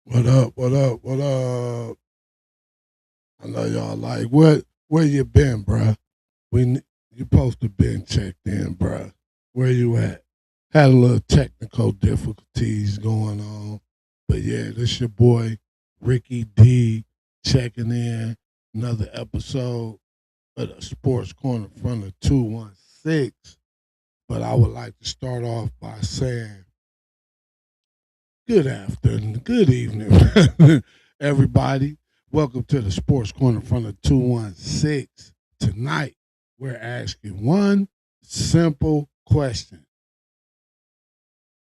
What up? What up? What up? I know y'all like what? Where you been, bruh? You supposed to been checked in, bruh. Where you at? Had a little technical difficulties going on, but yeah, this your boy Ricky D checking in. Another episode of the Sports Corner from the 216. But I would like to start off by saying good afternoon, good evening, everybody. Welcome to the Sports Corner from the 216. Tonight, we're asking one simple question.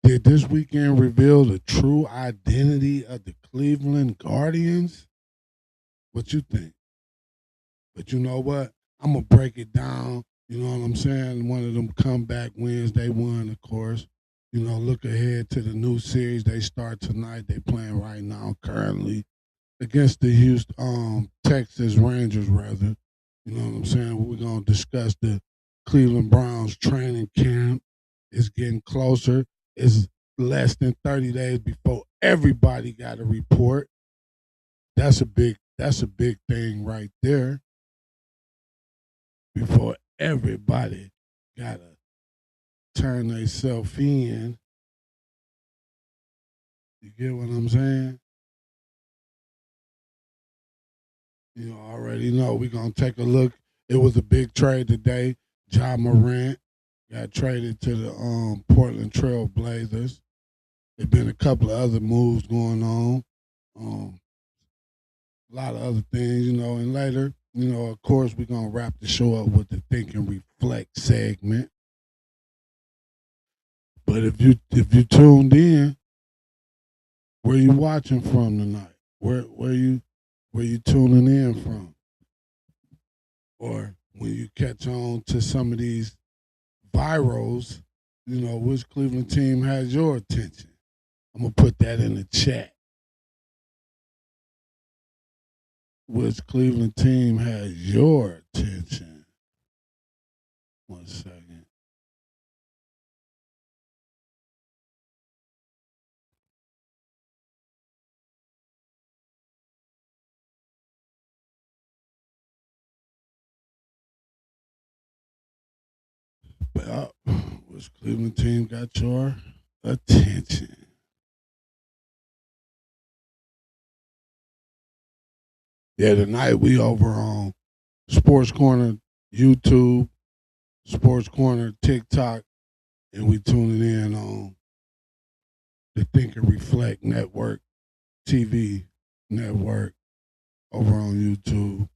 Did this weekend reveal the true identity of the Cleveland Guardians? What you think? But you know what? I'm going to break it down. You know what I'm saying? One of them comeback wins. They won, of course. You know, look ahead to the new series. They start tonight. They playing right now, currently against the Houston, Texas Rangers, rather. You know what I'm saying? We're gonna discuss the Cleveland Browns training camp. It's getting closer. It's less than 30 days before everybody got a report. That's a big thing right there. Before everybody gotta turn themselves in. You get what I'm saying? You know, already know we're gonna take a look. It was a big trade today. John Morant got traded to the Portland Trail Blazers. There's been a couple of other moves going on. Um, a lot of other things, you know, and later, you know, of course, we're gonna wrap the show up with the Think and Reflect segment. But if you tuned in, where you watching from tonight? Where you tuning in from? Or when you catch on to some of these virals, you know, which Cleveland team has your attention? I'm gonna put that in the chat. Which Cleveland team has your attention? One second. Well, which Cleveland team got your attention? Yeah, tonight we over on Sports Corner YouTube, Sports Corner TikTok, and we tuning in on the Think and Reflect Network TV network over on YouTube.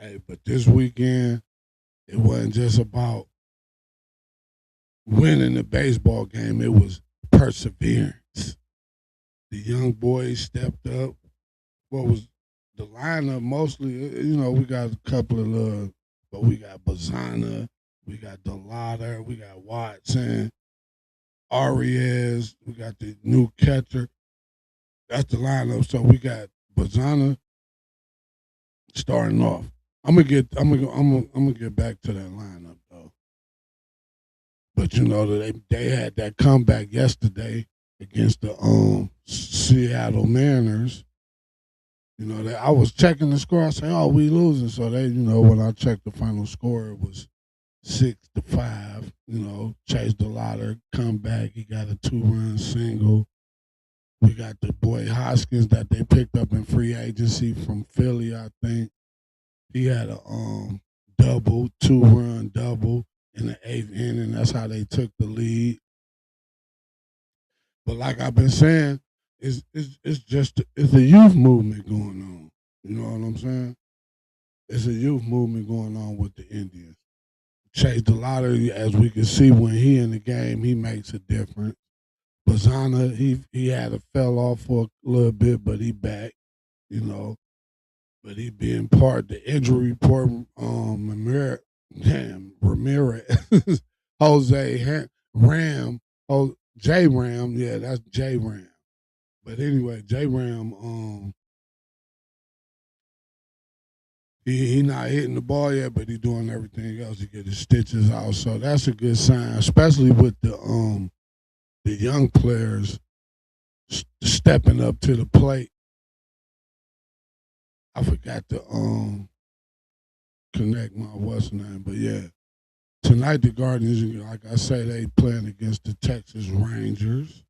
Hey, but this weekend it wasn't just about winning the baseball game. It was perseverance. The young boys stepped up. What was the lineup mostly? You know, we got a couple of little, but we got Bazana, we got Delata, we got Watson, Arias, we got the new catcher. That's the lineup. So we got Bazana starting off. I'm gonna get back to that lineup though. But you know they had that comeback yesterday against the Seattle Mariners. You know, I was checking the score. I said, "Oh, we losing." So they, you know, when I checked the final score, it was 6-5. You know, Chase Delauder come back. He got a 2-run single. We got the boy Hoskins that they picked up in free agency from Philly, I think. He had a double, 2-run double in the eighth inning. That's how they took the lead. But like I've been saying, it's a youth movement going on. You know what I'm saying? It's a youth movement going on with the Indians. Chase Delauder, as we can see when he in the game, he makes a difference. Bazana, he had a fell off for a little bit, but he back. You know, but he being part of the injury report. Ramirez, Ram, J Ram, yeah, that's J Ram. But anyway, J Ram, He not hitting the ball yet, but he doing everything else to get his stitches out. So that's a good sign, especially with the young players stepping up to the plate. I forgot to connect my what's name, but yeah. Tonight the Guardians, like I say, they playing against the Texas Rangers.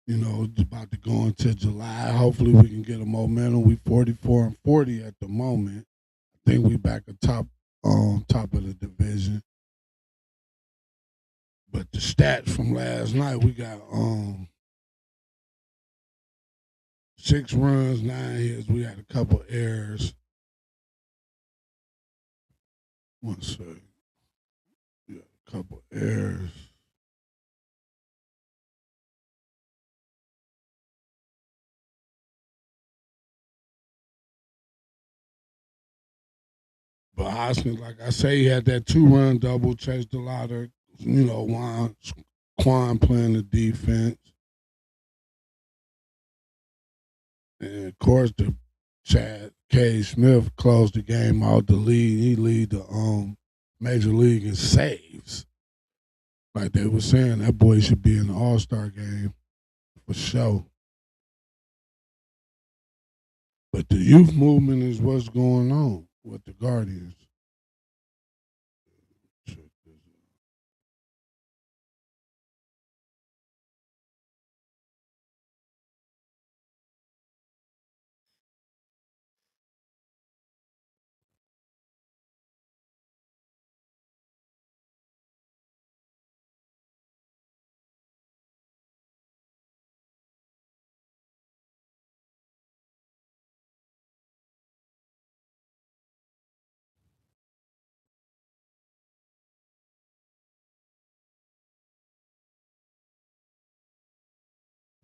You know, it's about to go into July. Hopefully we can get a momentum. We 44-40 at the moment. I think we back at top of the division. But the stats from last night, we got 6 runs, 9 hits. We had a couple errors. One second. We got a couple errors. But Hoskins, like I say, he had that 2-run double, chased a lot of, Quan playing the defense. And of course, the Chad K. Smith closed the game out the lead. He lead the major league in saves. Like they were saying, that boy should be in the All-Star game for sure. But the youth movement is what's going on with the Guardians.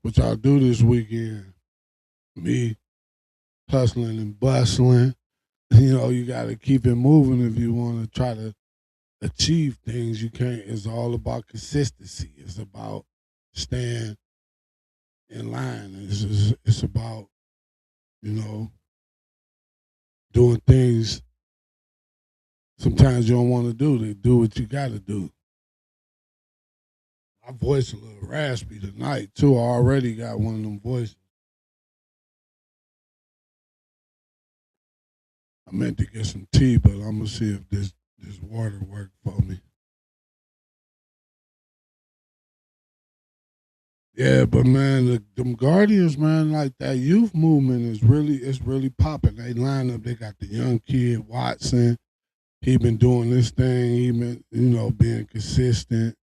What y'all do this weekend? Me hustling and bustling. You know, you got to keep it moving if you want to try to achieve things. You can't. It's all about consistency. It's about staying in line. It's about, you know, doing things sometimes you don't want to do. They do what you got to do. My voice a little raspy tonight too. I already got one of them voices. I meant to get some tea, but I'm gonna see if this water worked for me. Yeah, but man, them Guardians, man, like that youth movement it's really popping. They line up. They got the young kid Watson. He been doing this thing. He been, being consistent.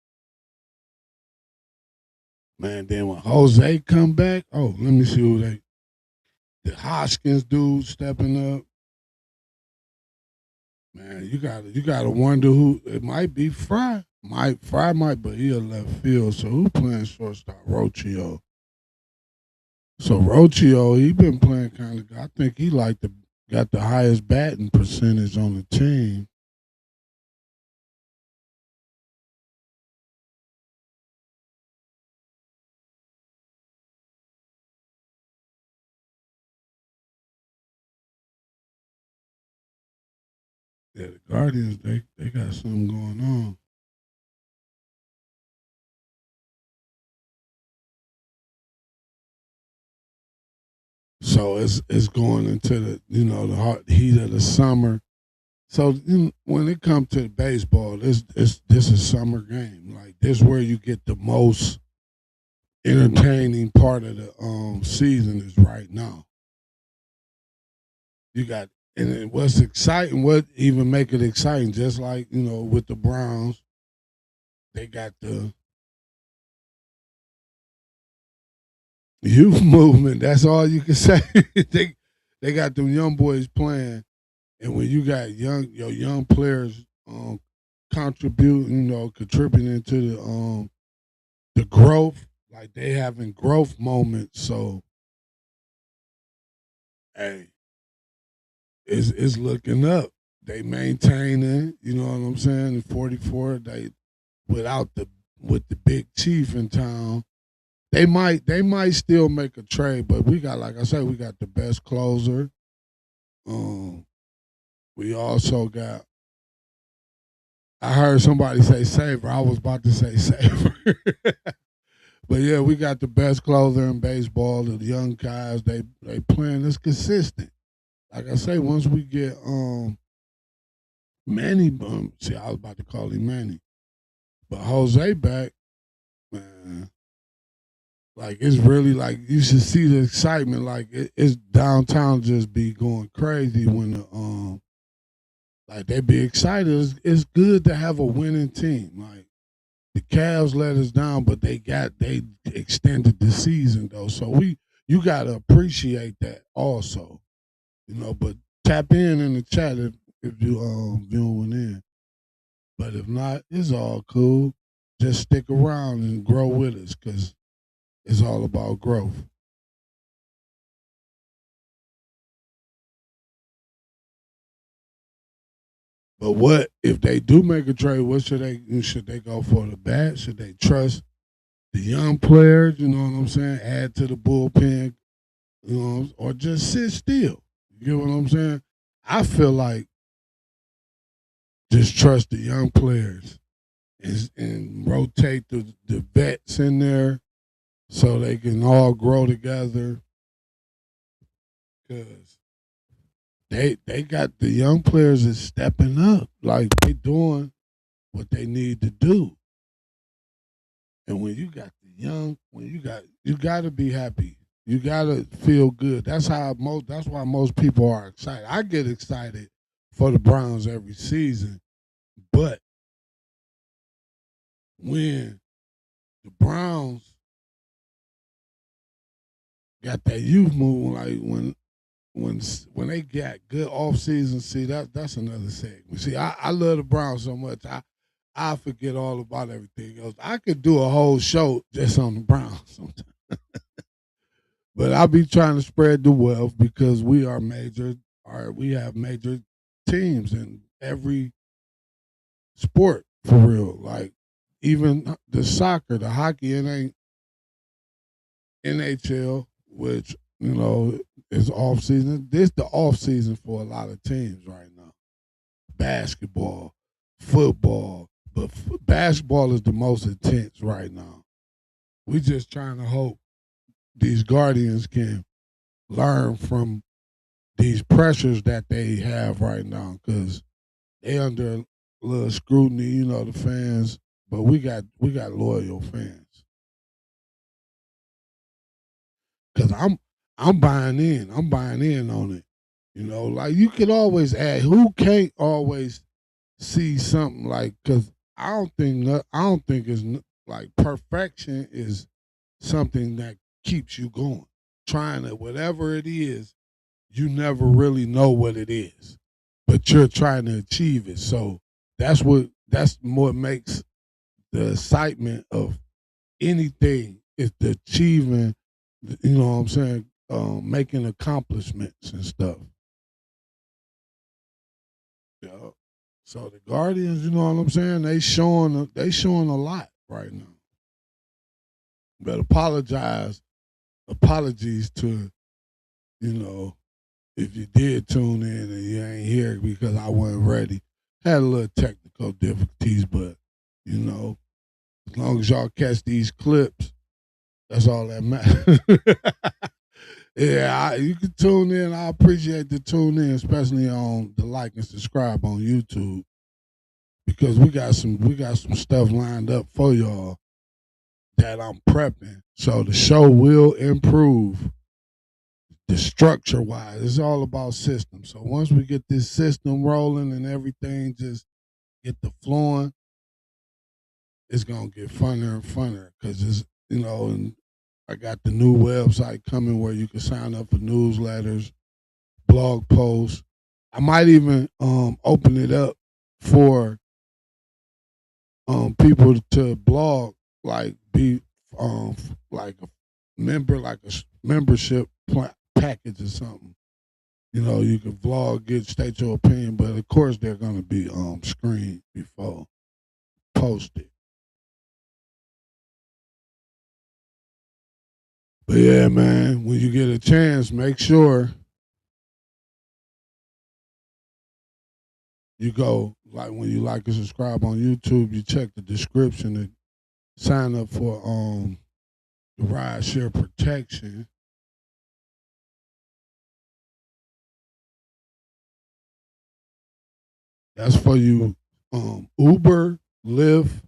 Man, then when Jose come back, oh, let me see who the Hoskins dude stepping up. Man, you gotta wonder who it might be. Fry might, but he a left field. So who playing shortstop? Rocio. So Rocio, he been playing kind of. I think he got the highest batting percentage on the team. Yeah, the Guardians, they got something going on. So it's going into the hot heat of the summer. So when it comes to baseball, this is summer game. Like this where you get the most entertaining part of the season is right now. You got and what's exciting, what even make it exciting, just like with the Browns, they got the youth movement. That's all you can say. They got them young boys playing, and when you got your young players contributing to the growth, like they having growth moments. So hey, it's looking up. They maintaining, you know what I'm saying? In 44, they without the with the big chief in town, they might still make a trade, but we got, like I said, we got the best closer. Um, We also got. I heard somebody say Saver. I was about to say Saver. But yeah, we got the best closer in baseball. The young guys, they playing this consistent. Like I say, once we get Manny, see, I was about to call him Manny, but Jose back, man. Like it's really like you should see the excitement. Like it's downtown just be going crazy when the like they be excited. It's good to have a winning team. Like the Cavs let us down, but they extended the season though. So you gotta appreciate that also. But tap in the chat if you viewing in. But if not, it's all cool. Just stick around and grow with us because it's all about growth. But what if they do make a trade? What should they go for the bat? Should they trust the young players? You know what I'm saying? Add to the bullpen, or just sit still. You get what I'm saying? I feel like just trust the young players and rotate the vets in there so they can all grow together. Cause they got the young players is stepping up, like they doing what they need to do. And when you got the young, you got to be happy. You got to feel good. That's why most people are excited. I get excited for the Browns every season, but when the Browns got that youth moving, like when they got good off season, see that's another segment. See, I love the Browns so much. I forget all about everything else. I could do a whole show just on the Browns sometimes. But I be trying to spread the wealth because we have major teams in every sport for real. Like even the soccer, the hockey, it ain't NHL, which is off season. This the off season for a lot of teams right now. Basketball, football, but basketball is the most intense right now. We just trying to hope these Guardians can learn from these pressures that they have right now because they under a little scrutiny, the fans. But we got loyal fans because I'm buying in. I'm buying in on it. Like you could always add. Who can't always see something like? Because I don't think it's like perfection is something that keeps you going. Trying to whatever it is, you never really know what it is, but you're trying to achieve it. So that's what makes the excitement of anything is the achieving. You know what I'm saying? Making accomplishments and stuff. Yeah. So the Guardians, you know what I'm saying? They showing a lot right now. But apologies to you know if you did tune in and you ain't here because I wasn't ready. Had a little technical difficulties, but you know, as long as y'all catch these clips, that's all that matters. Yeah, you can tune in. I appreciate the tune in, especially on the like and subscribe on YouTube because we got some stuff lined up for y'all that I'm prepping. So the show will improve the structure wise. It's all about system. So once we get this system rolling and everything just get the flowing, it's gonna get funner and funner because and I got the new website coming where you can sign up for newsletters, blog posts. I might even open it up for people to blog, like be like a member, like a membership package or something. You can vlog, state your opinion, but of course they're gonna be screened before posted. But yeah, man, when you get a chance, make sure You go, like when you like and subscribe on YouTube, you check the description and sign up for the ride share protection. That's for you, Uber, Lyft,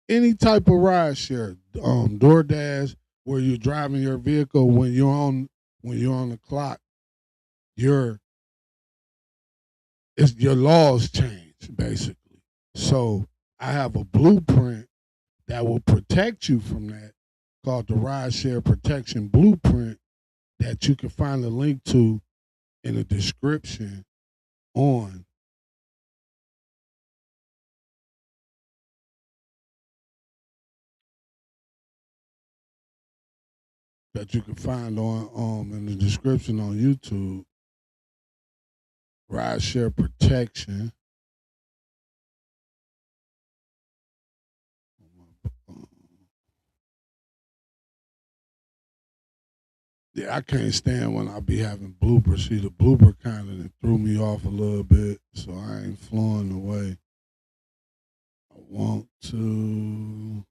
any type of ride share, DoorDash, where you're driving your vehicle when you're on the clock, your your laws change basically. So I have a blueprint that will protect you from that, called the Ride Share Protection Blueprint, that you can find a link to in the description on that you can find on in the description on YouTube. Ride Share Protection. Yeah, I can't stand when I be having bloopers. See, the blooper kind of threw me off a little bit, so I ain't flowing the way I want to.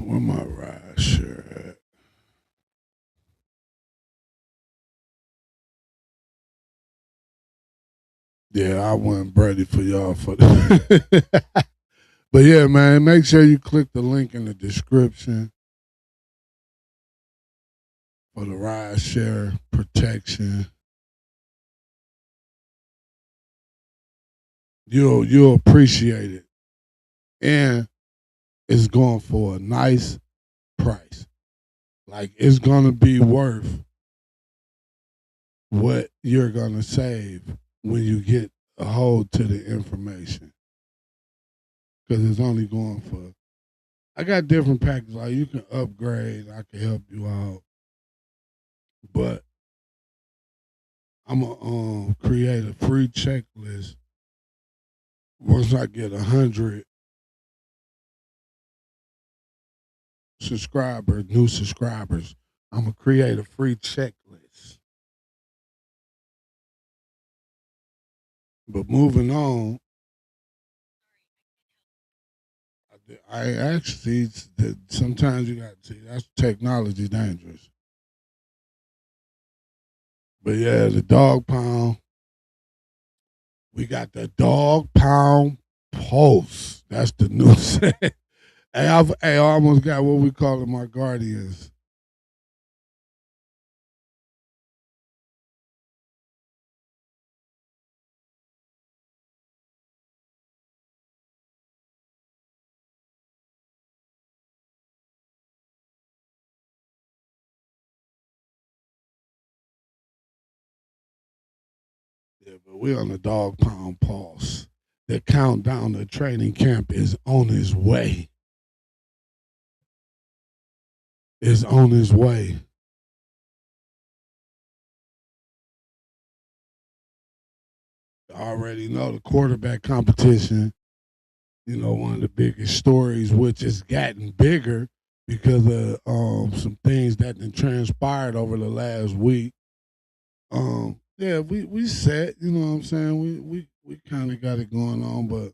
Where my ride share at? Yeah, I wasn't ready for y'all for that. But yeah, man, make sure you click the link in the description for the ride share protection. You'll appreciate it, and it's going for a nice price. Like it's gonna be worth what you're gonna save when you get a hold to the information, because it's only going for. I got different packages. Like you can upgrade. I can help you out, but I'm gonna create a free checklist once I get 100 new subscribers. I'm gonna create a free checklist. But moving on, I actually that sometimes you got to. That's technology dangerous. But yeah, the dog pound. We got the dog pound pulse. That's the new set. I almost got what we call it my guardians. Yeah, but we on the dog pound pulse. The countdown to training camp is on his way. Is on his way. I already know the quarterback competition. You know, one of the biggest stories, which has gotten bigger because of some things that transpired over the last week. Yeah, we set. You know what I'm saying? We kind of got it going on, but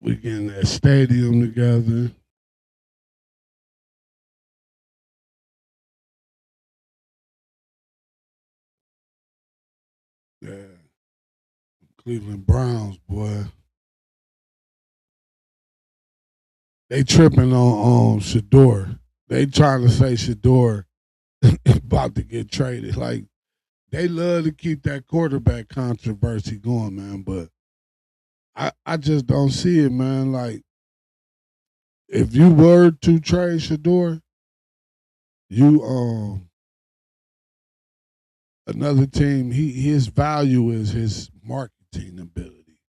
we getting that stadium together. Yeah, Cleveland Browns, boy. They tripping on Shador. They trying to say Shador about to get traded. Like they love to keep that quarterback controversy going, man. But I just don't see it, man. Like, if you were to trade Shador, you another team, his value is his marketing ability.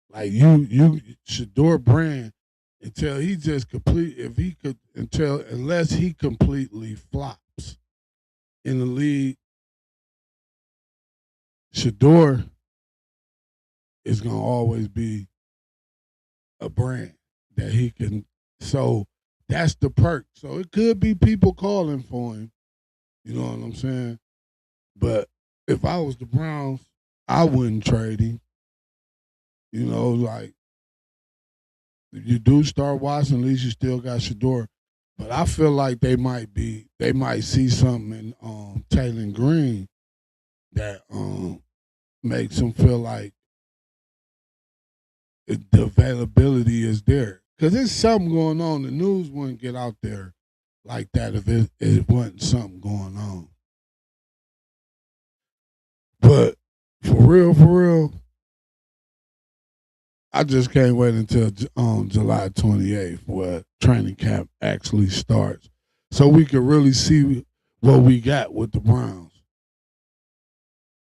Like, you Shador brand, until he just complete, if he could, until unless he completely flops in the league, Shador is gonna always be a brand that he can. So that's the perk. So it could be people calling for him. You know what I'm saying? But if I was the Browns, I wouldn't trade him. You know, like, if you do start Watson, at least you still got Shador. But I feel like they might see something in Taylor Green that makes them feel like the availability is there. Because there's something going on. The news wouldn't get out there like that if it wasn't something going on. But for real, I just can't wait until July 28th where training camp actually starts so we can really see what we got with the Browns.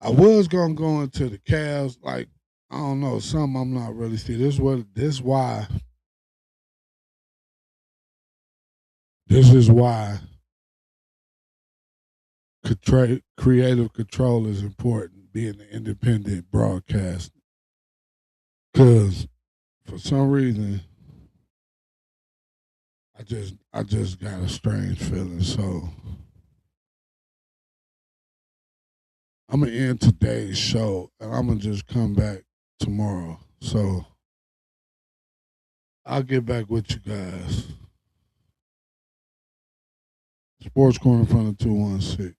I was gonna go into the Cavs, like, I don't know, something I'm not really seeing. This is why creative control is important, being an independent broadcaster. Because for some reason, I just got a strange feeling. So I'm gonna end today's show and I'm gonna just come back tomorrow. So I'll get back with you guys. Sports Corner from the 216.